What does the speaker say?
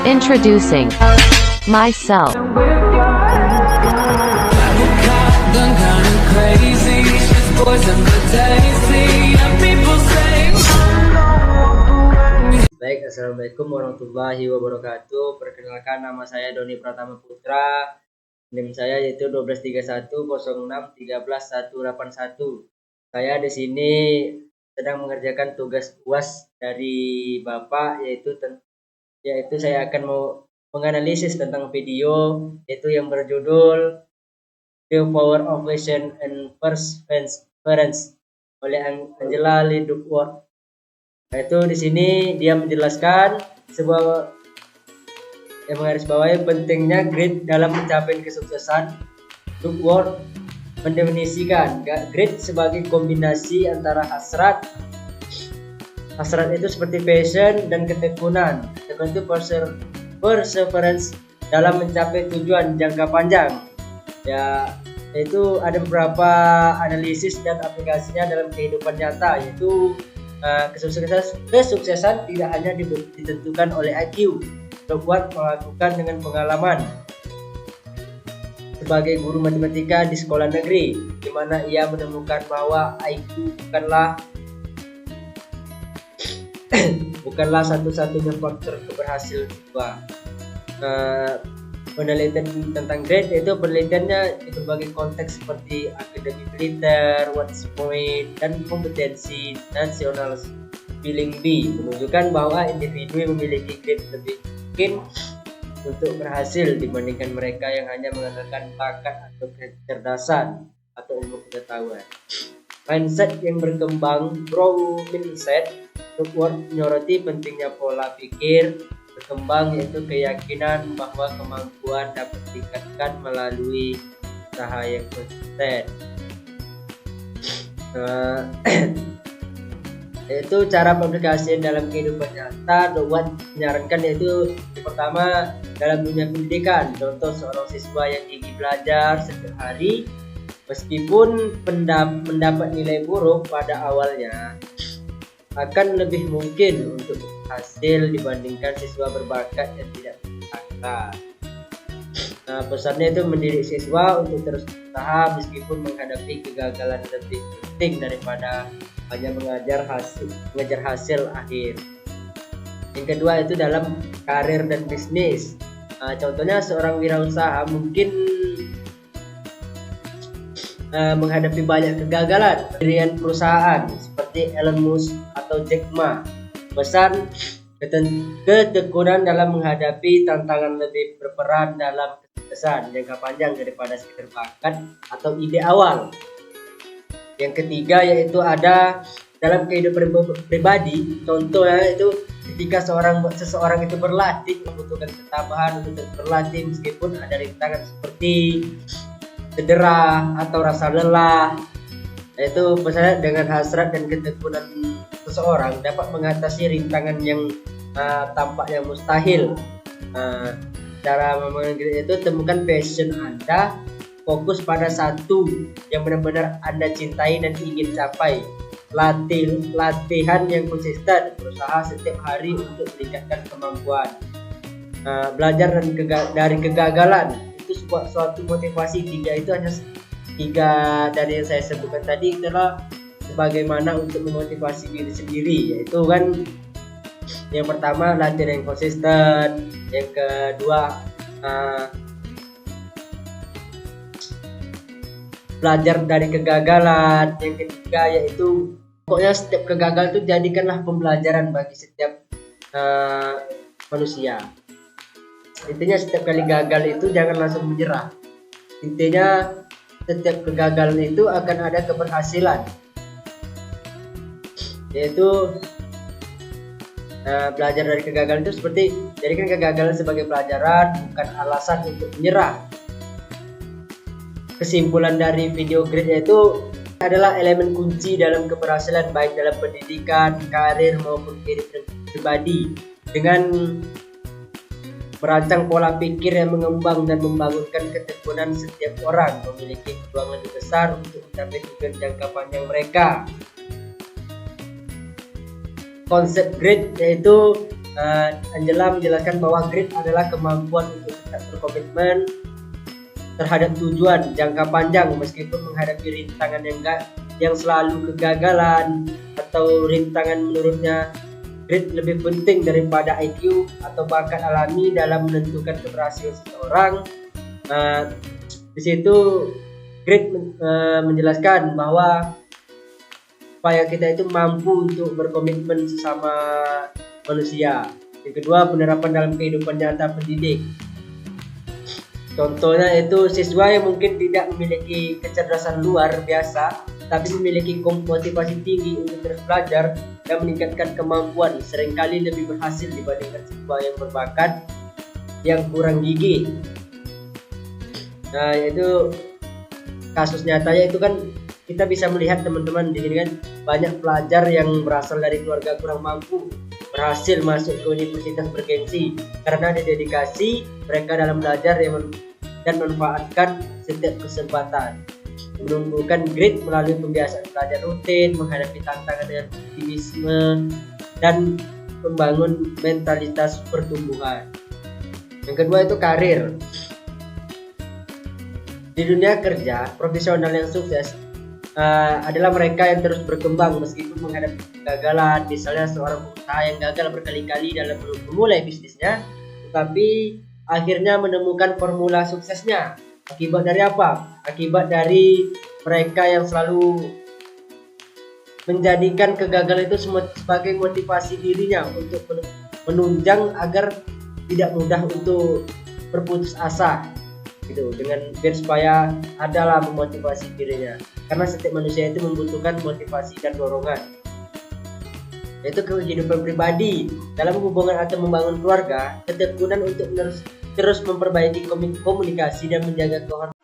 Introducing myself. Baik, assalamualaikum warahmatullahi wabarakatuh. Perkenalkan, nama saya Doni Pratama Putra. NIM saya yaitu 123106131181. Saya di sini sedang mengerjakan tugas UAS dari Bapak, yaitu saya akan mau menganalisis tentang video yaitu yang berjudul The Power of Vision and Perseverance oleh Angela Lee Duckworth. Yaitu di sini dia menjelaskan sebuah yang menggarisbawahi pentingnya grit dalam mencapai kesuksesan. Duckworth mendefinisikan grit sebagai kombinasi antara hasrat itu seperti passion dan ketekunan. Ketekunan itu perseverance dalam mencapai tujuan jangka panjang. Ya, itu ada beberapa analisis dan aplikasinya dalam kehidupan nyata, yaitu kesuksesan tidak hanya ditentukan oleh IQ. Duckworth melakukan dengan pengalaman sebagai guru matematika di sekolah negeri, di mana ia menemukan bahwa IQ bukanlah satu-satunya faktor keberhasilan siswa. Penelitian tentang grade itu penelitiannya di berbagai konteks seperti akademik militer, West Point, dan kompetensi nasional spelling bee menunjukkan bahwa individu yang memiliki grade lebih mungkin untuk berhasil dibandingkan mereka yang hanya mengandalkan bakat atau kecerdasan atau ilmu pengetahuan. Mindset yang berkembang, growth mindset. Duckworth menyoroti pentingnya pola pikir berkembang, yaitu keyakinan bahwa kemampuan dapat ditingkatkan melalui usaha yang konsisten. Yaitu cara aplikasi dalam kehidupan nyata. Duckworth menyarankan yaitu yang pertama dalam dunia pendidikan, contoh seorang siswa yang gigih belajar setiap hari meskipun mendapat nilai buruk pada awalnya akan lebih mungkin untuk hasil dibandingkan siswa berbakat yang tidak berbakat. Nah, pesannya itu mendidik siswa untuk terus berusaha meskipun menghadapi kegagalan lebih penting daripada hanya mengejar hasil akhir. Yang kedua itu dalam karir dan bisnis. Nah, contohnya seorang wirausaha mungkin menghadapi banyak kegagalan pendirian perusahaan seperti Elon Musk atau Jack Ma. Pesan ketekunan dalam menghadapi tantangan lebih berperan dalam kesuksesan jangka panjang daripada sekedar bakat atau ide awal. Yang ketiga yaitu ada dalam kehidupan pribadi, contohnya itu ketika seseorang itu berlatih membutuhkan ketabahan untuk berlatih meskipun ada rintangan seperti cedera atau rasa lelah. Yaitu pesannya dengan hasrat dan ketekunan seseorang dapat mengatasi rintangan yang tampaknya mustahil. Cara memanggil itu temukan passion Anda, fokus pada satu yang benar-benar Anda cintai dan ingin capai. Latihan yang konsisten, berusaha setiap hari untuk meningkatkan kemampuan. Belajar dari kegagalan itu suatu motivasi. Tiga dari yang saya sebutkan tadi adalah bagaimana untuk memotivasi diri sendiri, yaitu kan yang pertama latihan yang konsisten, yang kedua belajar dari kegagalan, yang ketiga yaitu pokoknya setiap kegagalan itu jadikanlah pembelajaran bagi setiap manusia. Intinya setiap kali gagal itu jangan langsung menyerah. Intinya setiap kegagalan itu akan ada keberhasilan, yaitu belajar dari kegagalan itu seperti jadikan kegagalan sebagai pelajaran, bukan alasan untuk menyerah. Kesimpulan dari video grid yaitu adalah elemen kunci dalam keberhasilan baik dalam pendidikan, karir maupun kehidupan pribadi. Dengan merancang pola pikir yang mengembang dan membangunkan ketekunan setiap orang memiliki peluang lebih besar untuk mencapai tujuan jangka panjang mereka. Konsep grit yaitu Angela menjelaskan bahwa grit adalah kemampuan untuk tetap berkomitmen terhadap tujuan jangka panjang meskipun menghadapi rintangan yang selalu kegagalan atau rintangan. Menurutnya grit lebih penting daripada IQ atau bakat alami dalam menentukan keberhasilan seseorang. Di situ grit menjelaskan bahwa supaya kita itu mampu untuk berkomitmen sesama manusia. Yang kedua, penerapan dalam kehidupan nyata pendidik. Contohnya itu siswa yang mungkin tidak memiliki kecerdasan luar biasa tapi memiliki motivasi tinggi untuk terus belajar dan meningkatkan kemampuan seringkali lebih berhasil dibandingkan siswa yang berbakat yang kurang gigih. Nah, itu kasus nyatanya itu kan kita bisa melihat teman-teman di sini kan banyak pelajar yang berasal dari keluarga kurang mampu berhasil masuk ke universitas bergengsi karena ada dedikasi mereka dalam belajar dan manfaatkan setiap kesempatan. Menumbuhkan grit melalui pembiasaan belajar rutin, menghadapi tantangan dengan optimisme, dan membangun mentalitas pertumbuhan. Yang kedua itu karir. Di dunia kerja, profesional yang sukses adalah mereka yang terus berkembang meskipun menghadapi kegagalan. Misalnya seorang pengusaha yang gagal berkali-kali dalam memulai bisnisnya, tetapi akhirnya menemukan formula suksesnya. Akibat dari apa? Akibat dari mereka yang selalu menjadikan kegagalan itu sebagai motivasi dirinya untuk menunjang agar tidak mudah untuk berputus asa. Gitu, dengan biar supaya adalah memotivasi dirinya, karena setiap manusia itu membutuhkan motivasi dan dorongan. Yaitu kehidupan pribadi dalam hubungan atau membangun keluarga, ketekunan untuk terus memperbaiki komunikasi dan menjaga kehormatan